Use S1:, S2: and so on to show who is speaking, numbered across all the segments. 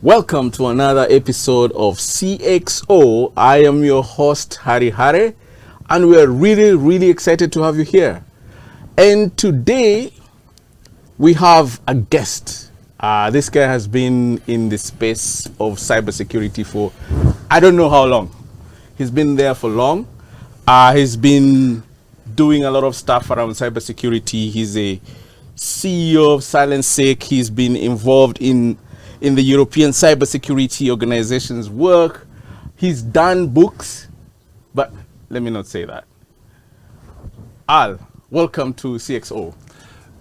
S1: Welcome to another episode of C.E.O. I am your host, Hari Hare, and we're really excited to have you here. And today, we have a guest. This guy has been in the space of cybersecurity for I don't know how long. He's been there for long. He's been doing a lot of stuff around cybersecurity. He's a CEO of SilentSec. He's been involved in the European cybersecurity organization's work. He's done books, but let me not say that. Al, welcome to C.E.O.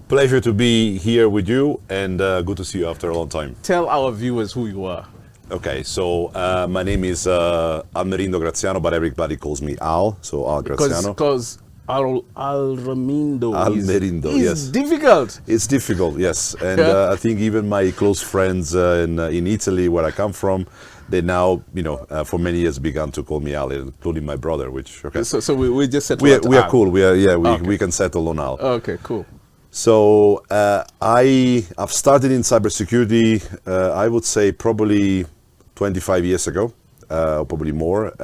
S2: Pleasure to be here with you, and good to see you after a long time.
S1: Tell our viewers who you are.
S2: Okay, so my name is Almerindo Graziano, but everybody calls me Al, so Al Graziano.
S1: Because Almerindo is
S2: yes.
S1: difficult.
S2: It's difficult, yes. And I think even my close friends in Italy, where I come from, they now, for many years began to call me Al, including my brother, which, okay.
S1: So we just settled
S2: we are
S1: Al.
S2: cool.
S1: Okay.
S2: We can settle on Al.
S1: Okay, cool.
S2: So I've started in cybersecurity, I would say probably 25 years ago, or probably more.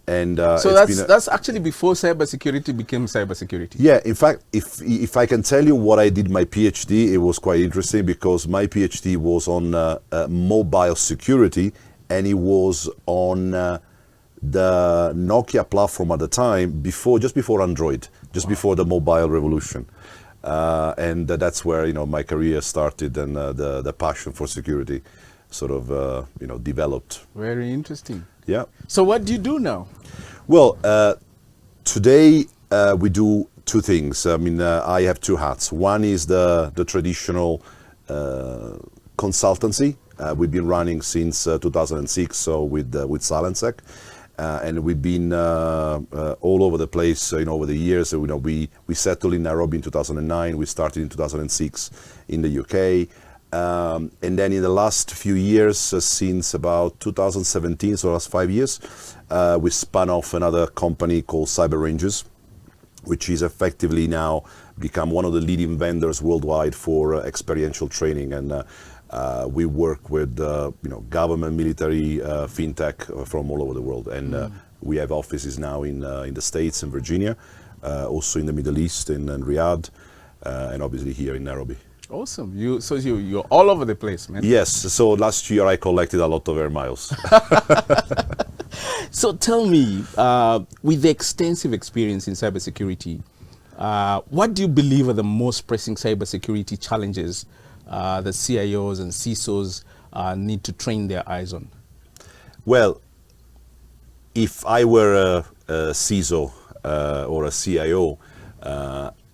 S1: So that's actually before cybersecurity became cybersecurity.
S2: Yeah, in fact, if I can tell you what I did my PhD, it was quite interesting because my PhD was on mobile security, and it was on the Nokia platform at the time, just before Android, before the mobile revolution. And that's where my career started, and the passion for security sort of developed.
S1: Very interesting.
S2: Yeah.
S1: So what do you do now?
S2: Well, today we do two things. I mean, I have two hats. One is the traditional consultancy. We've been running since 2006, so with SilentSec. And we've been all over the place over the years. So, we settled in Nairobi in 2009. We started in 2006 in the UK. And then in the last few years, since about 2017, so last 5 years, we spun off another company called Cyber which is effectively now become one of the leading vendors worldwide for experiential training. And we work with government, military, fintech from all over the world. And we have offices now in the States and Virginia, also in the Middle East, in Riyadh, and obviously here in Nairobi.
S1: Awesome. You're all over the place, man.
S2: Yes. So last year I collected a lot of air miles.
S1: So tell me, with the extensive experience in cybersecurity, what do you believe are the most pressing cybersecurity challenges that CIOs and CISOs need to train their eyes on?
S2: Well, if I were a CISO or a CIO,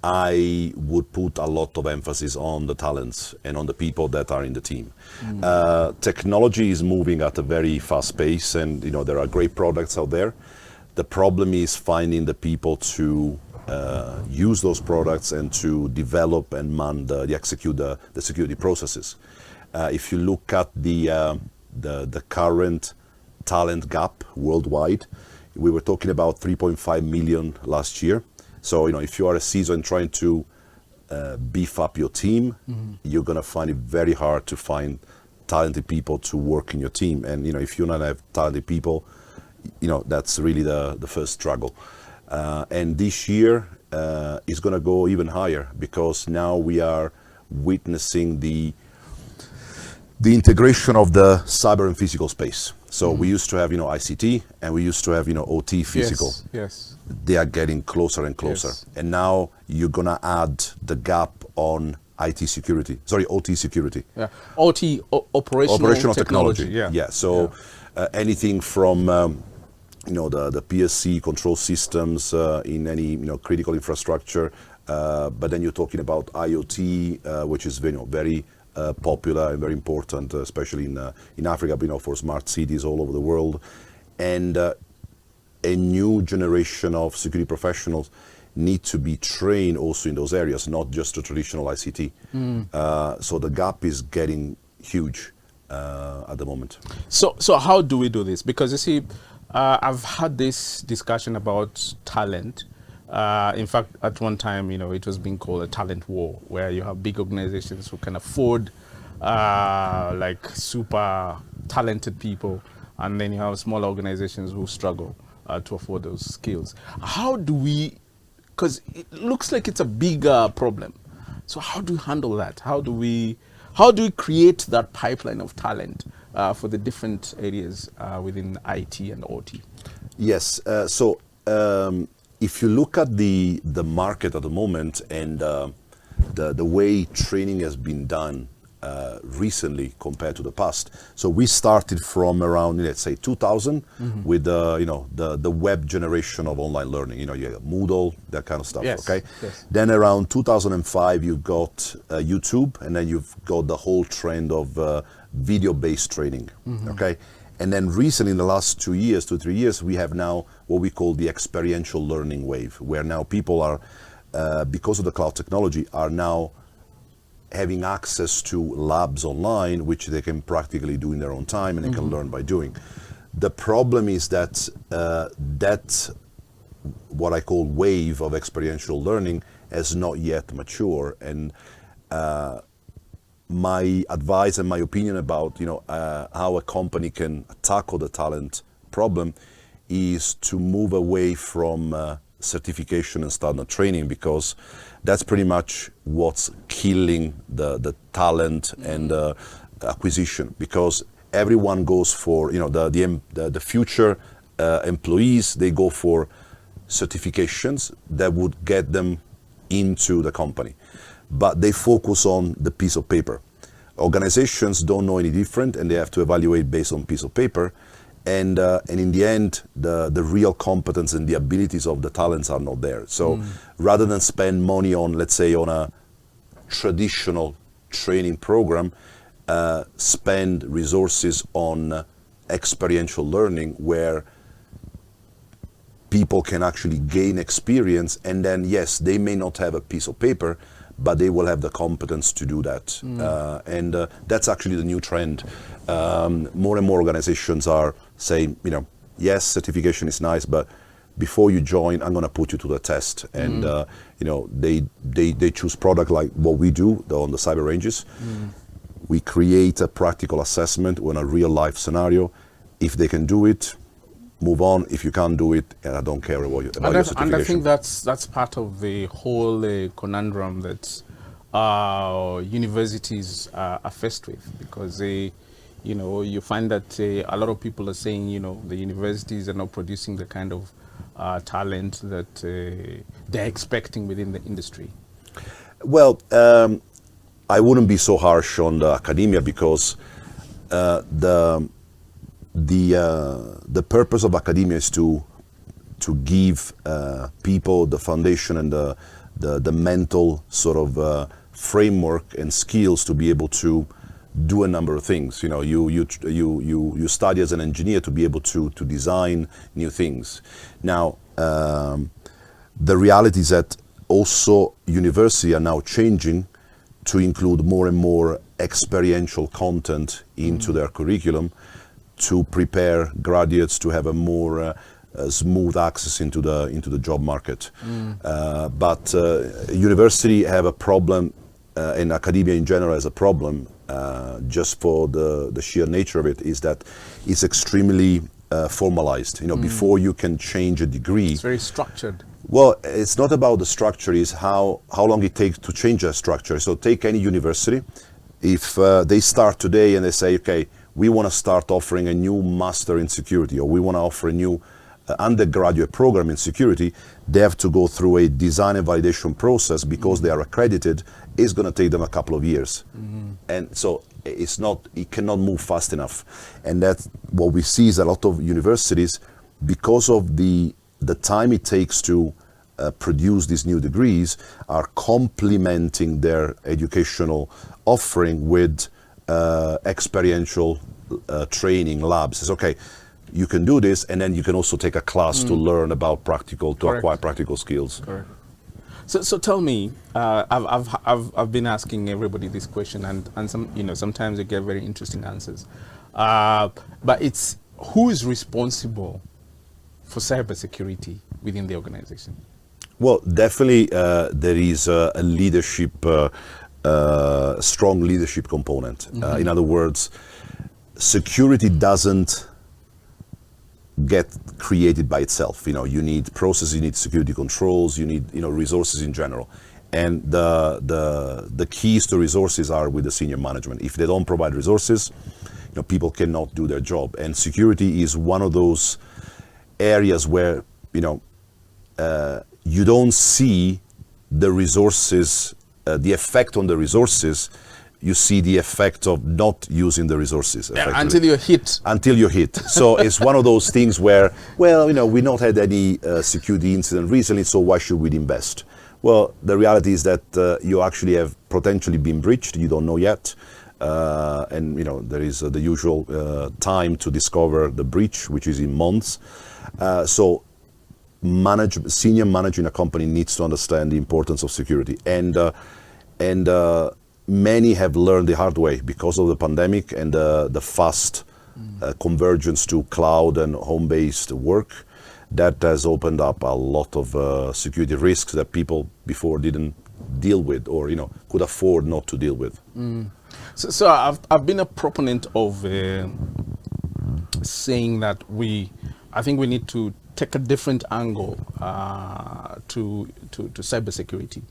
S2: I would put a lot of emphasis on the talents and on the people that are in the team. Technology is moving at a very fast pace, and there are great products out there. The problem is finding the people to use those products and to develop and execute the security processes. If you look at the current talent gap worldwide, we were talking about 3.5 million last year. So, if you are a CISO and trying to beef up your team, you're going to find it very hard to find talented people to work in your team. And, if you don't have talented people, that's really the first struggle. And this year is going to go even higher because now we are witnessing the integration of the cyber and physical space. So we used to have, ICT, and we used to have, OT physical.
S1: Yes.
S2: They are getting closer and closer.
S1: Yes.
S2: And now you're going to add the gap on OT security.
S1: Yeah. OT, operational technology.
S2: Yeah. So anything from, the PSC control systems in any, critical infrastructure. But then you're talking about IoT, which is, very popular and very important, especially in Africa, for smart cities all over the world. And a new generation of security professionals need to be trained also in those areas, not just the traditional ICT. So the gap is getting huge at the moment.
S1: So how do we do this? Because you see, I've had this discussion about talent. In fact, at one time, it was being called a talent war, where you have big organizations who can afford like super talented people, and then you have smaller organizations who struggle to afford those skills. How do we, because it looks like it's a bigger problem, so how do we handle that? How do we create that pipeline of talent for the different areas within IT and OT?
S2: Yes. If you look at the market at the moment and the way training has been done recently compared to the past, so we started from around, let's say, 2000 with the web generation of online learning. You have Moodle, that kind of stuff.
S1: Yes,
S2: Okay.
S1: yes.
S2: Then around 2005, you got YouTube, and then you've got the whole trend of video-based training. Okay. And then recently, in the last 2 years, 3 years, we have now what we call the experiential learning wave, where now people are, because of the cloud technology, are now having access to labs online, which they can practically do in their own time, and they can learn by doing. The problem is that that what I call wave of experiential learning has not yet mature, and my advice and my opinion about how a company can tackle the talent problem is to move away from certification and standard training, because that's pretty much what's killing the talent and acquisition, because everyone goes for the future employees, they go for certifications that would get them into the company, but they focus on the piece of paper. Organizations don't know any different, and they have to evaluate based on piece of paper. And in the end, the real competence and the abilities of the talents are not there. So rather than spend money on, let's say, on a traditional training program, spend resources on experiential learning, where people can actually gain experience, and then yes, they may not have a piece of paper, but they will have the competence to do that. And that's actually the new trend. More and more organizations are saying, yes, certification is nice, but before you join, I'm going to put you to the test. And they choose product like what we do on the cyber ranges. We create a practical assessment on a real life scenario. If they can do it, move on. If you can't do it, I don't care about your certification.
S1: And I think that's part of the whole conundrum that universities are faced with, because you find that a lot of people are saying, the universities are not producing the kind of talent that they're expecting within the industry.
S2: Well, I wouldn't be so harsh on the academia, because the purpose of academia is to give people the foundation and the mental sort of framework and skills to be able to do a number of things. You study as an engineer to be able to design new things. Now, the reality is that also universities are now changing to include more and more experiential content into their curriculum, to prepare graduates to have a more smooth access into the job market. But university have a problem, and academia in general has a problem, just for the sheer nature of it, is that it's extremely formalized. Before you can change a degree,
S1: it's very structured.
S2: Well, it's not about the structure, it's how long it takes to change a structure. So take any university. If they start today and they say, okay, we want to start offering a new master in security, or we want to offer a new undergraduate program in security, they have to go through a design and validation process, because they are accredited. It's going to take them a couple of years. And so it cannot move fast enough. And that's what we see, is a lot of universities, because of the time it takes to produce these new degrees, are complementing their educational offering with experiential training labs. It's okay, you can do this, and then you can also take a class to learn about acquire practical skills.
S1: Correct. So tell me, I've been asking everybody this question, and sometimes you get very interesting answers. But it's, who is responsible for cybersecurity within the organization?
S2: Well, definitely there is a leadership strong leadership component. In other words, security doesn't get created by itself. You need processes, you need security controls, you need resources in general. And the keys to resources are with the senior management. If they don't provide resources, people cannot do their job. And security is one of those areas where you don't see the resources, the effect on the resources. You see the effect of not using the resources.
S1: Until you're hit.
S2: Until you're hit. So it's one of those things where, we not had any security incident recently, so why should we invest? Well, the reality is that you actually have potentially been breached. You don't know yet. And there is the usual time to discover the breach, which is in months. So senior manager in a company needs to understand the importance of security. And many have learned the hard way because of the pandemic and the fast convergence to cloud and home-based work. That has opened up a lot of security risks that people before didn't deal with, or could afford not to deal with.
S1: So I've been a proponent of saying that I think we need to take a different angle to cybersecurity,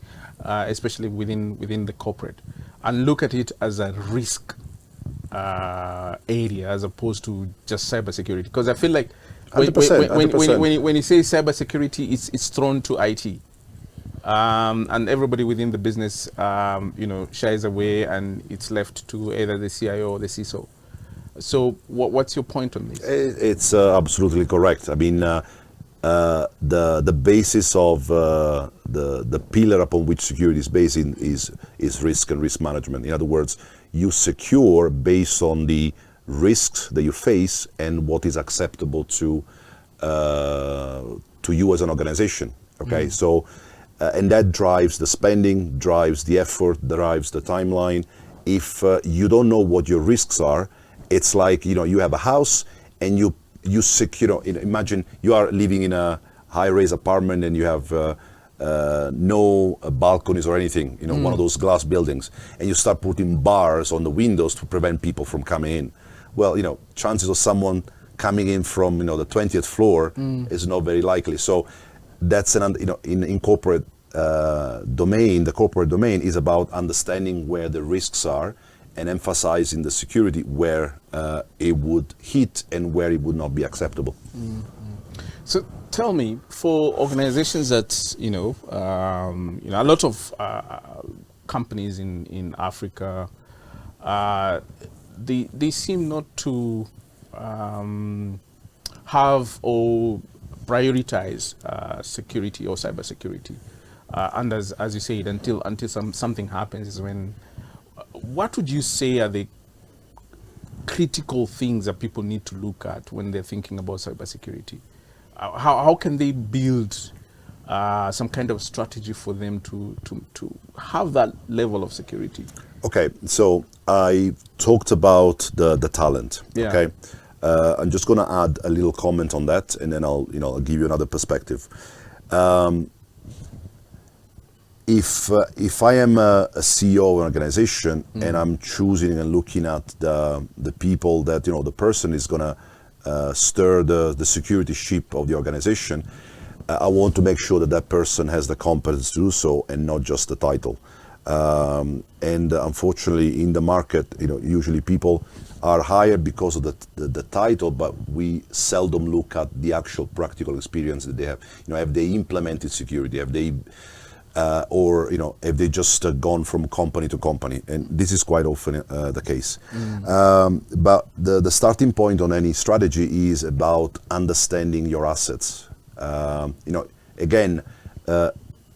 S1: especially within the corporate, and look at it as a risk area as opposed to just cybersecurity. Because I feel like when you say cybersecurity, it's thrown to IT, and everybody within the business shies away, and it's left to either the CIO or the C.E.O. So what's your point on this?
S2: It's absolutely correct. I mean, the basis of the pillar upon which security is based is risk and risk management. In other words, you secure based on the risks that you face and what is acceptable to you as an organization. Okay, so and that drives the spending, drives the effort, drives the timeline. If you don't know what your risks are, it's like you have a house and you secure. Imagine you are living in a high-rise apartment and you have no balconies or anything. One of those glass buildings, and you start putting bars on the windows to prevent people from coming in. Well, chances of someone coming in from the 20th floor is not very likely. So that's in corporate domain. The corporate domain is about understanding where the risks are and emphasizing the security where it would hit and where it would not be acceptable.
S1: So tell me, for organizations that a lot of companies in Africa, they seem not to have or prioritize security or cybersecurity, and as you said, until something happens is when. What would you say are the critical things that people need to look at when they're thinking about cybersecurity? How can they build some kind of strategy for them to have that level of security?
S2: Okay, so I talked about the talent.
S1: Yeah.
S2: Okay, I'm just going to add a little comment on that, and then I'll give you another perspective. If I am a CEO of an organization and I'm choosing and looking at the people that the person is going to stir the security ship of the organization, I want to make sure that person has the competence to do so and not just the title. And unfortunately, in the market, usually people are hired because of the title, but we seldom look at the actual practical experience that they have. Have they implemented security? Have they or have they just gone from company to company? And this is quite often the case. But the starting point on any strategy is about understanding your assets. Again,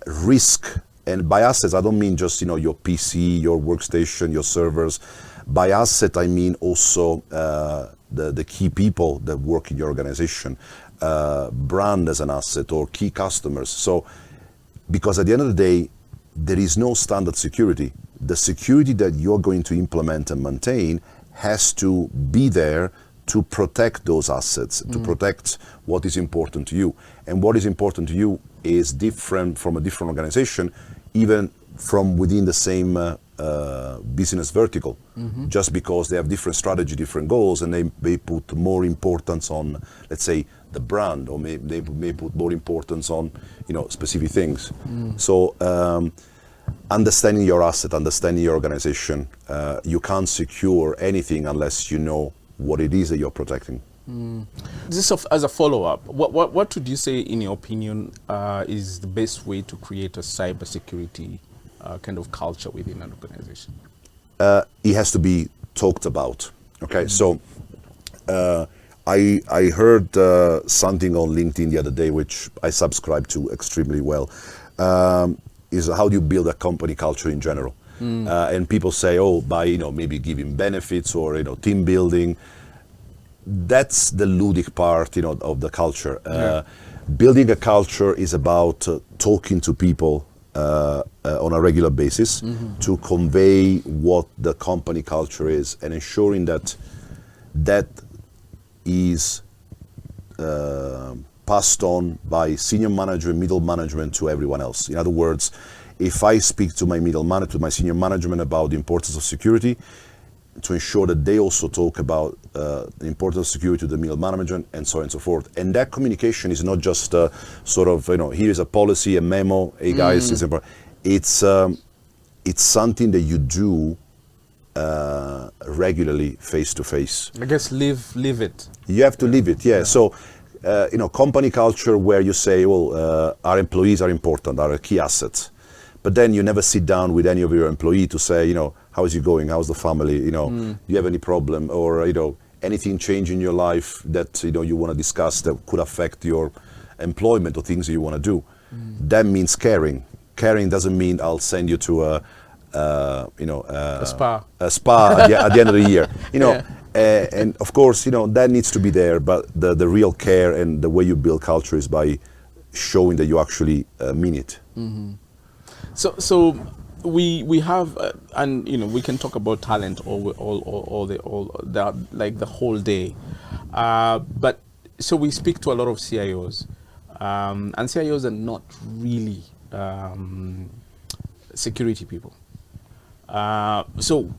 S2: risk, and by assets I don't mean just your PC, your workstation, your servers. By asset I mean also the key people that work in your organization, brand as an asset, or key customers. So. Because at the end of the day, there is no standard security. The security that you're going to implement and maintain has to be there to protect those assets, to protect what is important to you. And what is important to you is different from a different organization, even from within the same business vertical, just because they have different strategy, different goals, and they may put more importance on, let's say, the brand, or they may put more importance on, specific things. So understanding your asset, understanding your organization, you can't secure anything unless you know what it is that you're protecting.
S1: Just as a follow-up, what would you say, in your opinion, is the best way to create a cybersecurity kind of culture within an organization?
S2: It has to be talked about. Okay, so I heard something on LinkedIn the other day, which I subscribe to extremely well. Is how do you build a company culture in general? And people say, oh, by maybe giving benefits or team building. That's the ludic part, of the culture. Building a culture is about talking to people on a regular basis to convey what the company culture is, and ensuring that that is passed on by senior management, middle management to everyone else. In other words, if I speak to my middle management, to my senior management about the importance of security, to ensure that they also talk about the importance of security to the middle management, and so on and so forth. And that communication is not just sort of, here's a policy, a memo, hey guys, it's something that you do regularly, face to face.
S1: I guess live it.
S2: You have to live it, yeah. So, company culture where you say, well, our employees are important, are a key asset. But then you never sit down with any of your employee to say, how is it going? How's the family? Do you have any problem? Or, anything change in your life that, you want to discuss that could affect your employment or things that you want to do. That means caring. Caring doesn't mean I'll send you to a
S1: spa.
S2: A spa at the end of the year. And of course, that needs to be there. But the real care and the way you build culture is by showing that you actually mean it.
S1: So we have and we can talk about talent all the whole day, but so we speak to a lot of CIOs, and CIOs are not really security people. So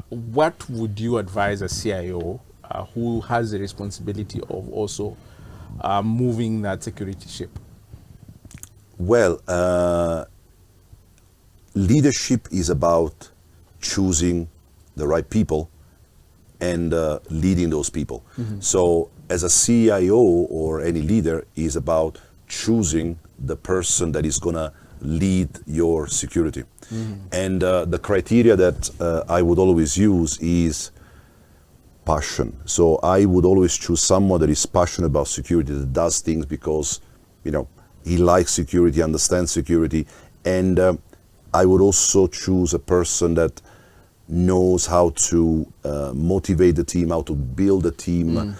S1: what would you advise a CIO who has the responsibility of also moving that security ship?
S2: Well, leadership is about choosing the right people and leading those people. So as a CIO or any leader is about choosing the person that is going to lead your security. And the criteria that I would always use is passion. So I would always choose someone that is passionate about security, that does things because, he likes security, understands security, and I would also choose a person that knows how to motivate the team, how to build a team.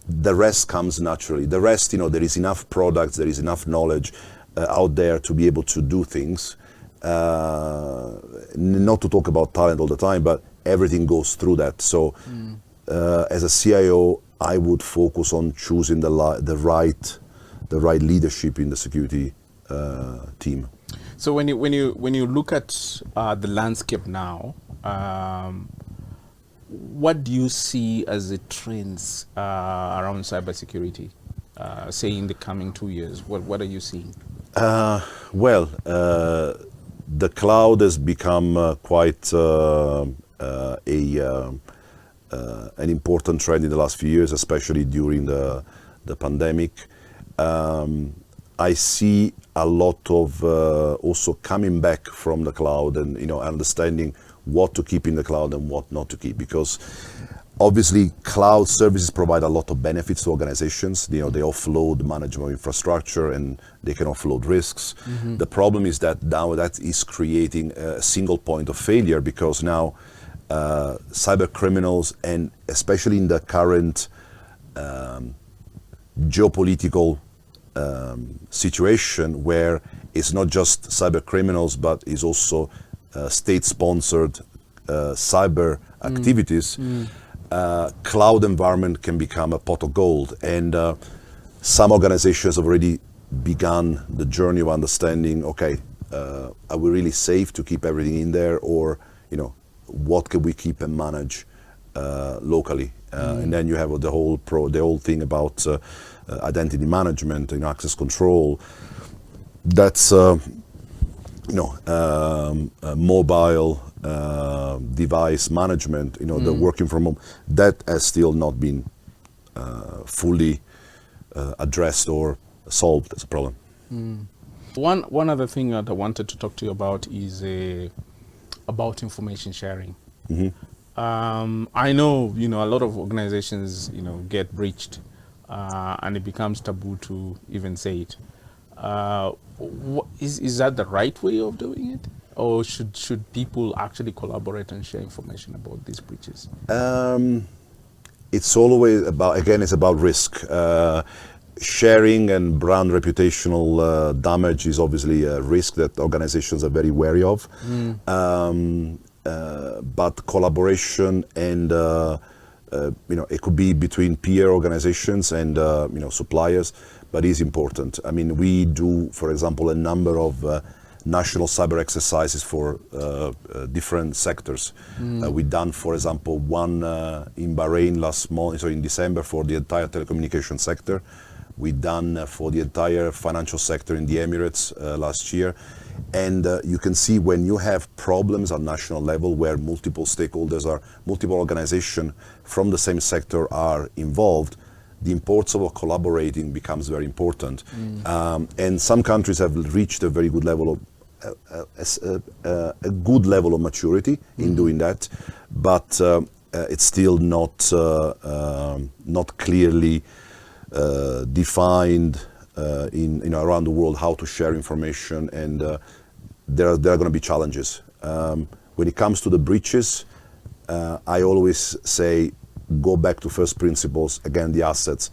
S2: The rest comes naturally. The rest, there is enough products, there is enough knowledge out there to be able to do things. Not to talk about talent all the time, but everything goes through that. So as a CIO, I would focus on choosing the right leadership in the security team.
S1: So when you look at the landscape now, what do you see as the trends around cybersecurity, say in the coming 2 years? What are you seeing?
S2: Well, the cloud has become quite an important trend in the last few years, especially during the pandemic. I see a lot of also coming back from the cloud and understanding what to keep in the cloud and what not to keep, because obviously cloud services provide a lot of benefits to organizations. They offload management infrastructure and they can offload risks. The problem is that now that is creating a single point of failure, because now cyber criminals, and especially in the current geopolitical situation where it's not just cyber criminals, but it's also state-sponsored cyber activities, cloud environment can become a pot of gold. And some organizations have already begun the journey of understanding, okay, are we really safe to keep everything in there, or what can we keep and manage locally, and then you have the whole thing about identity management and access control. That's mobile device management. The working from home, that has still not been fully addressed or solved as a problem.
S1: One other thing that I wanted to talk to you about is about information sharing. I know a lot of organizations get breached, and it becomes taboo to even say it. Is that the right way of doing it, or should people actually collaborate and share information about these breaches?
S2: It's always about risk. Sharing and brand reputational damage is obviously a risk that organizations are very wary of. But collaboration and it could be between peer organizations and suppliers, but is important. I mean, we do, for example, a number of national cyber exercises for different sectors. We've done, for example, one in Bahrain last month, so in December, for the entire telecommunication sector. We've done for the entire financial sector in the Emirates last year. And you can see when you have problems at national level where multiple stakeholders multiple organizations from the same sector are involved, the importance of collaborating becomes very important. And some countries have reached a very good level of a good level of maturity in doing that, but it's still not clearly defined around the world how to share information, and there are going to be challenges. When it comes to the breaches, I always say go back to first principles, again, the assets.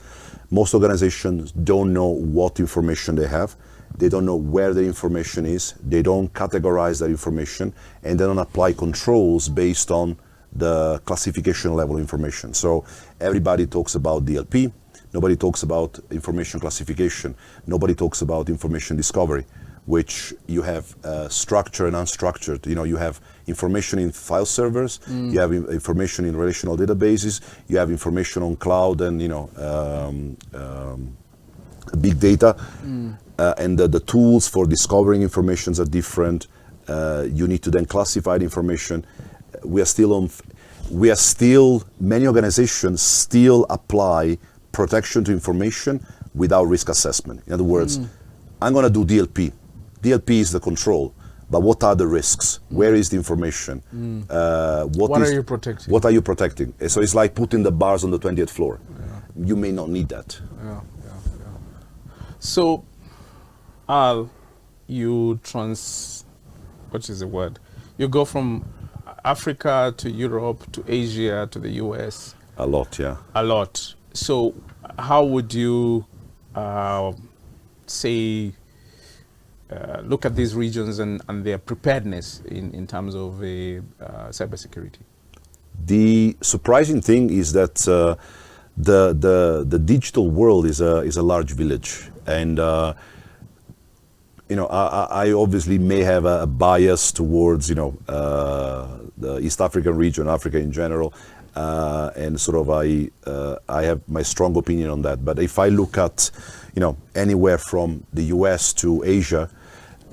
S2: Most organizations don't know what information they have. They don't know where the information is. They don't categorize that information, and they don't apply controls based on the classification level information. So everybody talks about DLP. Nobody talks about information classification. Nobody talks about information discovery, which you have structured and unstructured. You have information in file servers, you have information in relational databases, you have information on cloud and big data, and the tools for discovering information are different. You need to then classify the information. Many organizations still apply protection to information without risk assessment. In other words, I'm going to do DLP. DLP is the control, but what are the risks? Where is the information?
S1: What are you protecting?
S2: What are you protecting? So it's like putting the bars on the 20th floor. Yeah. You may not need that.
S1: Yeah. So, Al, you You go from Africa to Europe to Asia to the US.
S2: A lot, yeah.
S1: A lot. So how would you look at these regions and their preparedness in terms of cybersecurity? The
S2: surprising thing is that the digital world is a large village, and I obviously may have a bias towards the East African region, Africa in general. And sort of I have my strong opinion on that. But if I look at, anywhere from the US to Asia,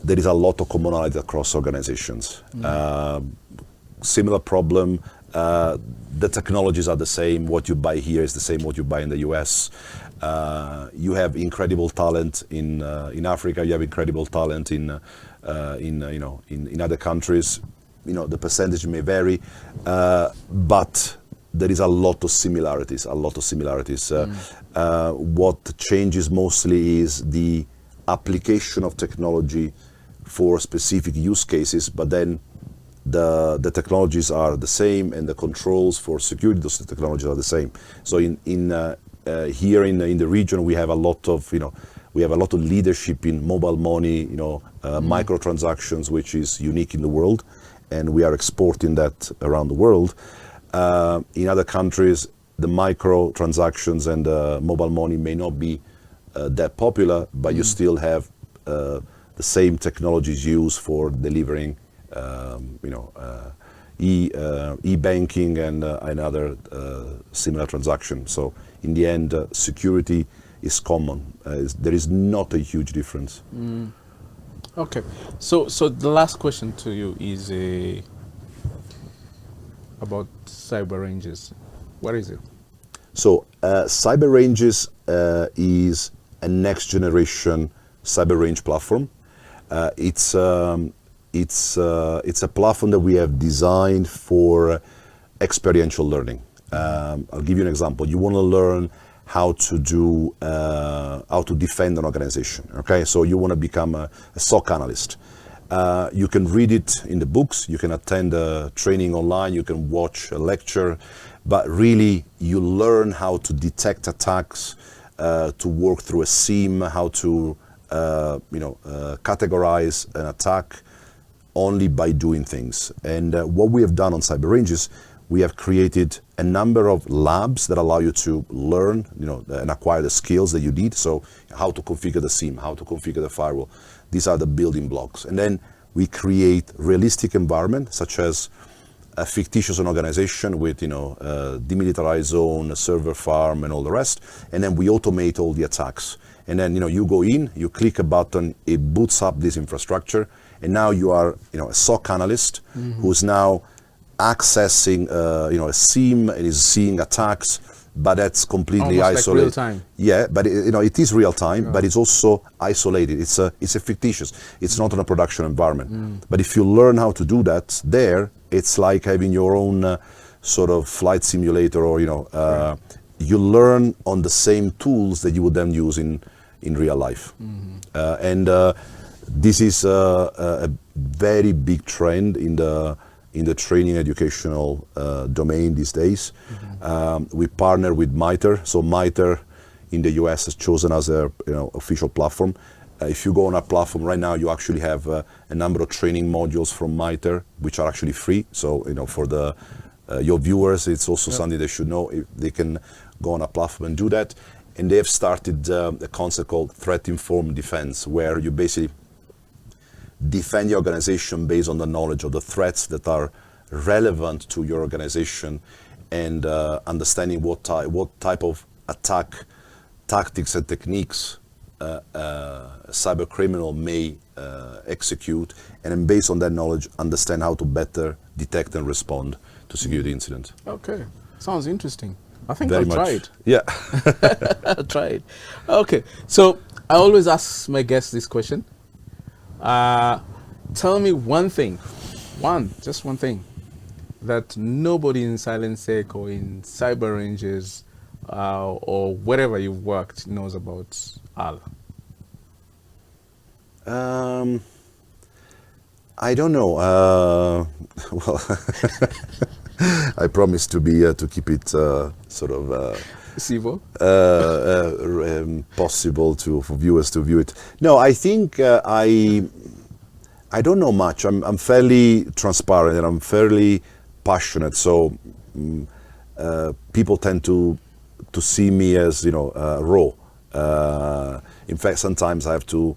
S2: there is a lot of commonality across organizations. Similar problem. The technologies are the same. What you buy here is the same what you buy in the US. You have incredible talent in Africa. You have incredible talent in other countries. The percentage may vary, but there is a lot of similarities. What changes mostly is the application of technology for specific use cases, but then the technologies are the same, and the controls for security, those technologies are the same. So here in the region, we have a lot of leadership in mobile money, microtransactions, which is unique in the world, and we are exporting that around the world. In other countries, the microtransactions and mobile money may not be that popular, but you still have the same technologies used for delivering, e-banking and other similar transactions. So in the end, security is common. There is not a huge difference.
S1: Okay, so the last question to you is about cyber ranges. What is it?
S2: So Cyber Ranges is a next generation cyber range platform. It's a platform that we have designed for experiential learning. I'll give you an example. You want to learn how to defend an organization. Okay, so you want to become a SOC analyst. You can read it in the books. You can attend a training online. You can watch a lecture, but really you learn how to detect attacks, to work through a SIEM, how to categorize an attack only by doing things. And what we have done on Cyber Ranges, we have created a number of labs that allow you to learn, and acquire the skills that you need. So how to configure the SIEM, how to configure the firewall. These are the building blocks. And then we create realistic environment, such as a fictitious organization with, demilitarized zone, a server farm, and all the rest. And then we automate all the attacks. And then, you go in, you click a button, it boots up this infrastructure, and now you are, a SOC analyst who's now accessing, a SIEM and is seeing attacks, but that's completely
S1: almost
S2: isolated.
S1: Like real time.
S2: Yeah, but it is real time, but it's also isolated. It's a fictitious. It's not in a production environment. But if you learn how to do that there, it's like having your own sort of flight simulator, or you learn on the same tools that you would then use in real life. And this is a very big trend in the training educational domain these days. We partner with MITRE. So MITRE in the US has chosen as a official platform. If you go on our platform right now, you actually have a number of training modules from MITRE, which are actually free. So for your viewers, it's also something they should know. If they can go on our platform and do that. And they have started a concept called threat-informed defense, where you basically defend your organization based on the knowledge of the threats that are relevant to your organization, and understanding what type of attack tactics and techniques a cyber criminal may execute, and then based on that knowledge, understand how to better detect and respond to security incidents.
S1: Okay, sounds interesting. I think
S2: Very
S1: I'll
S2: much.
S1: try it.
S2: Yeah.
S1: I'll try it. Okay, so I always ask my guests this question. Tell me one thing, just one thing, that nobody in CyberSec or in Cyber Ranges or wherever you've worked knows about Al.
S2: I don't know. Well, I promise to keep it sort of
S1: Sivo?
S2: possible for viewers to view it. No, I think I don't know much. I'm fairly transparent and I'm fairly passionate. So people tend to see me as raw. In fact, sometimes I have to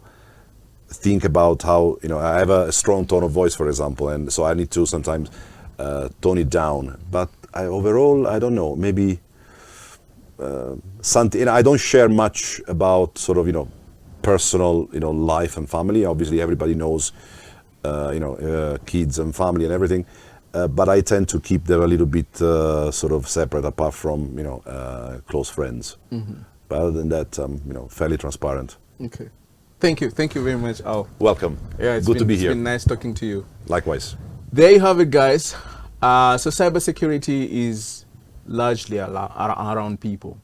S2: think about how I have a strong tone of voice, for example, and so I need to sometimes tone it down. But overall, I don't know. Maybe something. I don't share much about sort of personal life and family. Obviously, everybody knows kids and family and everything. But I tend to keep them a little bit sort of separate, apart from close friends. But other than that, fairly transparent.
S1: Okay. Thank you very much, Al.
S2: Welcome.
S1: Yeah,
S2: Good to be here.
S1: It's been nice talking to you.
S2: Likewise.
S1: There you have it, guys. So cybersecurity is largely around people.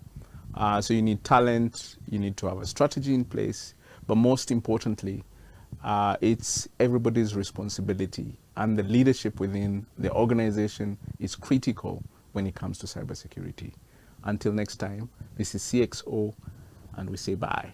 S1: So you need talent, you need to have a strategy in place, but most importantly, it's everybody's responsibility, and the leadership within the organization is critical when it comes to cybersecurity. Until next time, this is C.E.O, and we say bye.